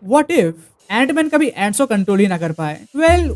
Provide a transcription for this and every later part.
What if Ant-Man कभी ants को control ही ना कर पाए?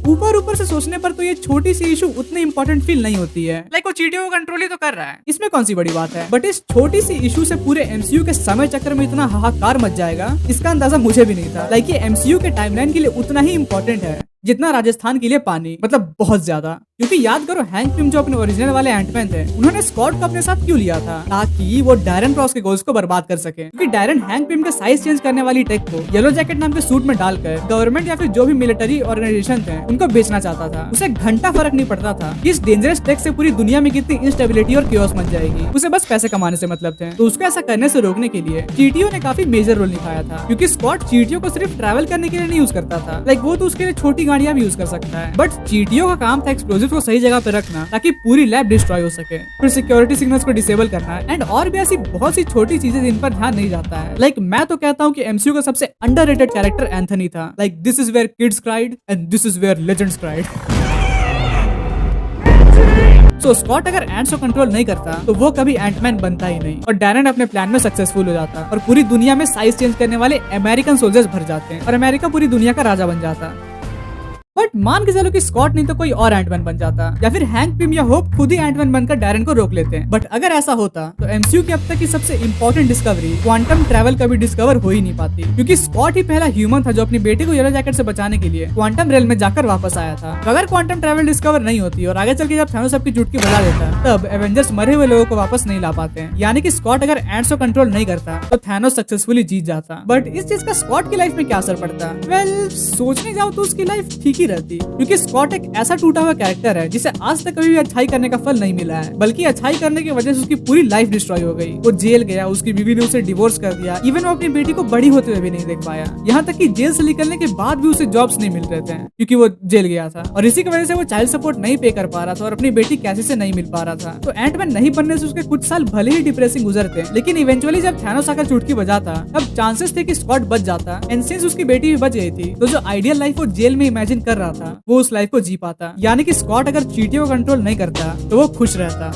ऊपर ऊपर से सोचने पर तो ये छोटी सी इशू उतनी इंपॉर्टेंट फील नहीं होती है। वो चीटियों को कंट्रोल ही तो कर रहा है, इसमें कौन सी बड़ी बात है। बट इस छोटी सी इशू से पूरे एमसीयू के समय चक्र में इतना हाहाकार मच जाएगा, इसका अंदाजा मुझे भी नहीं था। ये एमसीयू के टाइमलाइन के लिए उतना ही इंपॉर्टेंट है जितना राजस्थान के लिए पानी, मतलब बहुत ज्यादा। क्योंकि याद करो, हैंक पिम जो अपने ओरिजिनल वाले एंटमैन थे, उन्होंने स्कॉट को अपने साथ क्यों लिया था? ताकि वो डायरन क्रॉस के गोल्स को बर्बाद कर सके। क्योंकि डायरन हैंक पिम के साइज चेंज करने वाली टेक को येलो जैकेट नाम के सूट में डालकर गवर्नमेंट या फिर जो भी मिलिट्री ऑर्गेनाइजेशन थे उनको बेचना चाहता था। उसे घंटा फर्क नहीं पड़ता था कि इस डेंजरस टेक से पूरी दुनिया में कितनी इंस्टेबिलिटी और क्योस बन जाएगी। उसे बस पैसे कमाने से मतलब थे। तो उसको ऐसा करने से रोकने के लिए चीटियों ने काफी मेजर रोल निभाया था। क्योंकि स्कॉट चीटियों को सिर्फ ट्रैवल करने के लिए नहीं यूज करता था, वो तो उसके लिए छोटी गाड़ियां भी यूज कर सकता है। बट चीटियों का काम था एक्सप्लोजिव को सही जगह पे रखना ताकि पूरी लैब डिस्ट्रॉय हो सके, फिर सिक्योरिटी सिग्नल्स को डिसेबल करना एंड और भी ऐसी बहुत सी छोटी चीजें जिन पर ध्यान नहीं जाता है। मैं तो कहता हूँ कि एमसीयू का सबसे अंडररेटेड कैरेक्टर एंथनी था। This is where kids cried and this is where legends cried. So Scott अगर एंट्स को कंट्रोल नहीं करता तो वो कभी एंटमैन बनता ही नहीं, और डैरन अपने प्लान में सक्सेसफुल हो जाता और पूरी दुनिया में साइज चेंज करने वाले अमेरिकन सोल्जर्स भर जाते हैं और अमेरिका पूरी दुनिया का राजा बन जाता। बट मान के चलो कि स्कॉट नहीं तो कोई और एंटमैन बन जाता, या फिर हैंक पिम या होप खुद ही एंटमैन बनकर डैरन को रोक लेते हैं। बट अगर ऐसा होता तो एमसीयू की अब तक की सबसे इंपॉर्टेंट डिस्कवरी क्वांटम ट्रैवल कभी डिस्कवर हो ही नहीं पाती। क्योंकि स्कॉट ही पहला ह्यूमन था जो अपनी बेटी को येलो जैकेट से बचाने के लिए क्वांटम रेल में जाकर वापस आया था। तो अगर क्वांटम ट्रैवल डिस्कवर नहीं होती और आगे चल के जब थैनोस सबकी चुटकी बजा देता, तब एवेंजर्स मरे हुए लोगों को वापस नहीं ला पाते हैं। यानी कि स्कॉट अगर एंट्स को कंट्रोल नहीं करता तो थैनोस सक्सेसफुली जीत जाता। बट इस चीज का स्कॉट की लाइफ में क्या असर पड़ता? सोचने जाओ तो उसकी लाइफ ठीक ही रहती, क्योंकि स्कॉट एक ऐसा टूटा हुआ कैरेक्टर है जिसे आज तक कभी भी अच्छाई करने का फल नहीं मिला है, बल्कि अच्छाई करने की वजह से उसकी पूरी लाइफ डिस्ट्रॉय हो गई। वो जेल गया, उसकी बीवी ने उसे डिवोर्स कर दिया, इवन वो अपनी बेटी को बड़ी होते हुए भी नहीं देख पाया। यहाँ तक कि जेल से निकलने के बाद भी उसे जॉब्स नहीं मिल रहे थे क्योंकि वो जेल गया था, और इसी की वजह से वो चाइल्ड सपोर्ट नहीं पे कर पा रहा था और अपनी बेटी कैसे से नहीं मिल पा रहा था। तो एंटमैन नहीं बनने से उसके कुछ साल भले ही डिप्रेसिंग गुजरते, लेकिन इवेंचुअली जब थैनोस आकर चुटकी बजाता तब चांसेस थे कि स्कॉट बच जाता, एंड सिंस उसकी बेटी भी बच गई थी तो जो आइडियल लाइफ वो जेल में इमेजिन कर रहा था वो उस लाइफ को जी पाता। यानी कि स्कॉट अगर चीटियों को कंट्रोल नहीं करता तो वो खुश रहता।